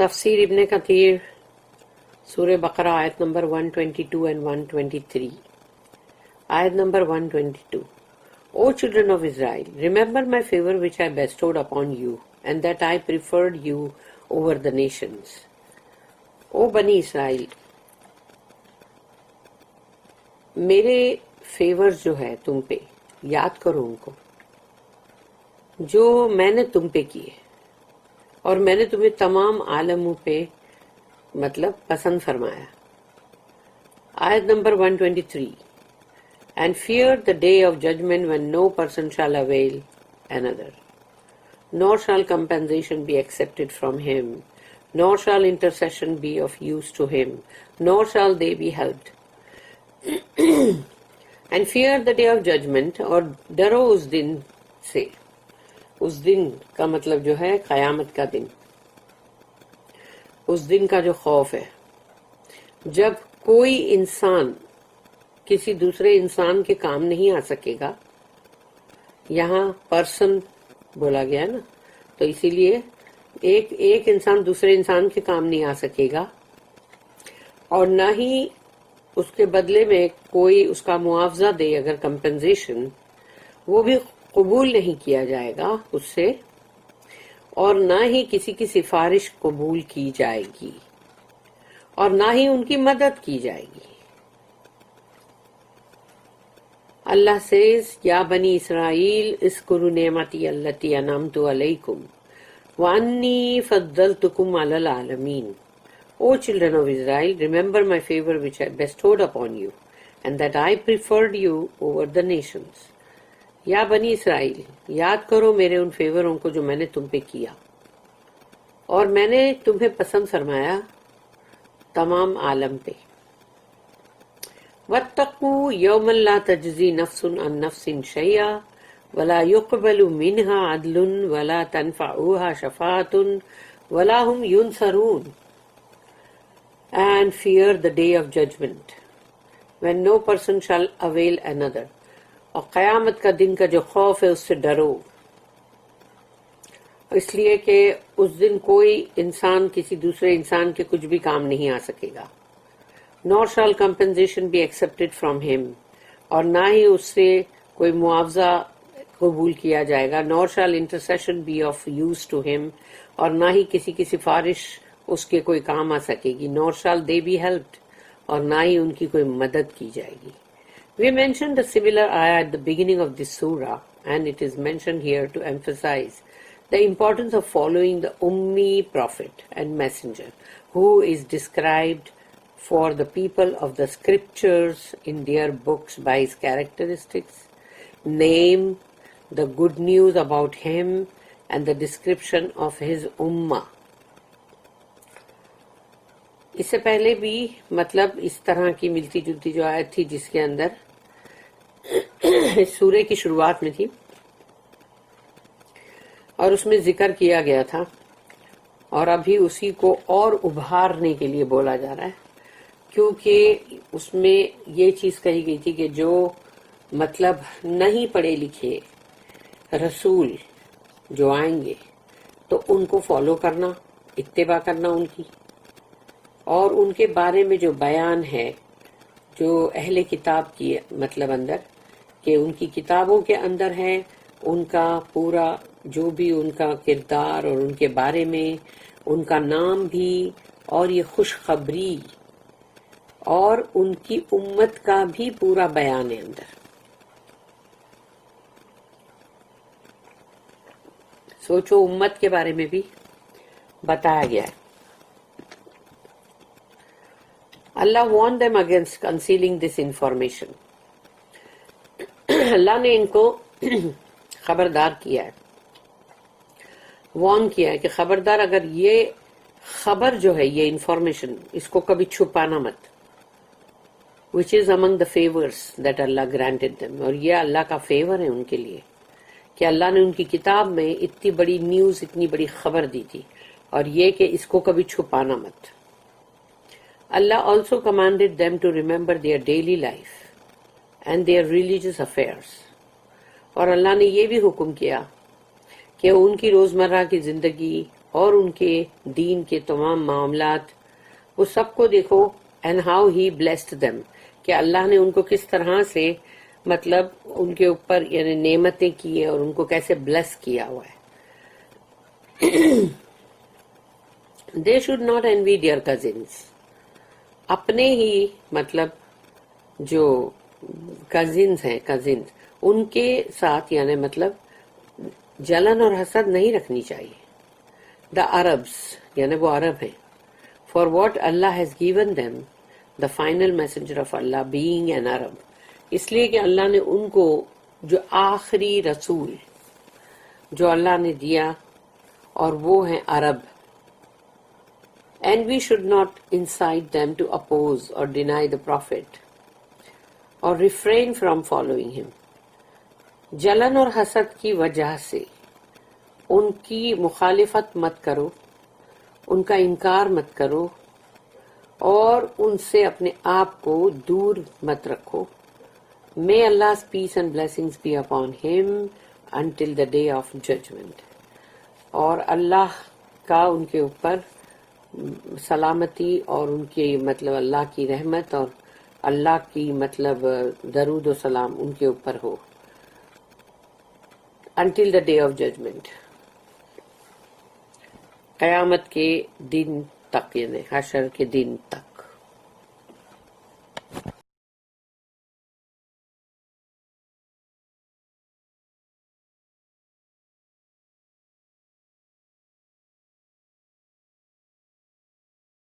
تفسیر ابن کثیر سورہ بقرہ آیت number 122 and 123. Ayat number 122. O children of Israel, remember my favor which I bestowed upon you, and that I preferred you over the nations. O بنی اسرائیل، میرے fever جو ہے تم پہ یاد کرو ان کو جو میں نے تم پہ کیے، اور میں نے تمہیں تمام عالموں پہ مطلب پسند فرمایا. آیت number 123. And fear the day of judgment when no person shall avail another, nor shall compensation be accepted from him, nor shall intercession be of use to him, nor shall they be helped. And fear the day of judgment, اور ڈرو اس دن سے. اس دن کا مطلب جو ہے قیامت کا دن، اس دن کا جو خوف ہے جب کوئی انسان کسی دوسرے انسان کے کام نہیں آ سکے گا. یہاں پرسن بولا گیا نا، تو اسی لیے ایک انسان دوسرے انسان کے کام نہیں آ سکے گا، اور نہ ہی اس کے بدلے میں کوئی اس کا معاوضہ دے اگر کمپنسیشن، وہ بھی قبول نہیں کیا جائے گا اس سے، اور نہ ہی کسی کی سفارش قبول کی جائے گی، اور نہ ہی ان کی مدد کی جائے گی. اللہ says, یا بنی اسرائیل اذکروا نعمتی التی انعمت علیکم وانی فضلتکم علی العالمین. O children of Israel, remember my favor which I bestowed upon you, and that I preferred you over the nations. یا بنی اسرائیل، یاد کرو میرے ان فیوروں کو جو میں نے تم پہ کیا، اور میں نے تمہیں پسند فرمایا تمام عالم پہ. وَاتَّقُوا يَوْمًا لَا تَجْزِي نَفْسٌ عَن نَفْسٍ شَيْئًا وَلَا يُقْبَلُ مِنْهَا عَدْلٌ وَلَا تَنْفَعُهَا شَفَاعَةٌ وَلَا هُمْ يُنصَرُونَ. And fear the day of judgment when no person shall avail another. اور قیامت کا دن کا جو خوف ہے اس سے ڈرو، اس لیے کہ اس دن کوئی انسان کسی دوسرے انسان کے کچھ بھی کام نہیں آ سکے گا. nor shall compensation be accepted from him، اور نہ ہی اس سے کوئی معاوضہ قبول کیا جائے گا. nor shall intercession be of use to him، اور نہ ہی کسی کی سفارش اس کے کوئی کام آ سکے گی. nor shall they be helped، اور نہ ہی ان کی کوئی مدد کی جائے گی. We mentioned a similar ayah at the beginning of this surah, and it is mentioned here to emphasize the importance of following the Ummi prophet and messenger, who is described for the people of the scriptures in their books by his characteristics, name, the good news about him, and the description of his ummah. اس سے پہلے بھی مطلب اس طرح کی ملتی جلتی جو آیت تھی جس کے اندر اس سورے کی شروعات میں تھی، اور اس میں ذکر کیا گیا تھا، اور ابھی اسی کو اور ابھارنے کے لیے بولا جا رہا ہے، کیونکہ اس میں یہ چیز کہی گئی تھی کہ جو مطلب نہیں پڑھے لکھے رسول جو آئیں گے تو ان کو فالو کرنا، اتباع کرنا ان کی، اور ان کے بارے میں جو بیان ہے جو اہل کتاب کی مطلب اندر کہ ان کی کتابوں کے اندر ہے، ان کا پورا جو بھی ان کا کردار اور ان کے بارے میں ان کا نام بھی، اور یہ خوشخبری اور ان کی امت کا بھی پورا بیان ہے اندر. سوچو امت کے بارے میں بھی بتایا گیا ہے. اللہ warned them against concealing this information. اللہ نے ان کو خبردار کیا ہے، وارن کیا ہے کہ خبردار اگر یہ خبر جو ہے، یہ انفارمیشن، اس کو کبھی چھپانا مت. which is among the favors that Allah granted them، اور یہ اللہ کا فیور ہے ان کے لیے کہ اللہ نے ان کی کتاب میں اتنی بڑی نیوز، اتنی بڑی خبر دی تھی، اور یہ کہ اس کو کبھی چھپانا مت. Allah also commanded them to remember their daily life and their religious affairs. اور اللہ نے یہ بھی حکم کیا کہ ان کی روزمرہ کی زندگی اور ان کے دین کے تمام معاملات، وہ سب کو دیکھو. And how he blessed them، کہ اللہ نے ان کو کس طرح سے مطلب ان کے اوپر یعنی نعمتیں کی ہیں اور ان کو کیسے بلیس کیا ہوا ہے. They should not envy their cousins، اپنے ہی مطلب جو کزنز ہیں ان کے ساتھ یعنی مطلب جلن اور حسد نہیں رکھنی چاہیے. دا عربس یعنی وہ عرب ہیں. For what Allah has given them the final messenger of Allah being an Arab, اس لیے کہ اللہ نے ان کو جو آخری رسول جو اللہ نے دیا اور وہ ہیں عرب. And we should not incite them to oppose or deny the prophet or refrain from following him. جلن اور حسد کی وجہ سے ان کی مخالفت مت کرو، ان کا انکار مت کرو اور ان سے اپنے آپ کو دور مت رکھو. May Allah's peace and blessings be upon him until the day of judgment. اور اللہ کا ان کے اوپر سلامتی اور ان کی مطلب اللہ کی رحمت اور اللہ کی مطلب درود و سلام ان کے اوپر ہو until the day of judgment، قیامت کے دن تک یعنی حشر کے دن تک.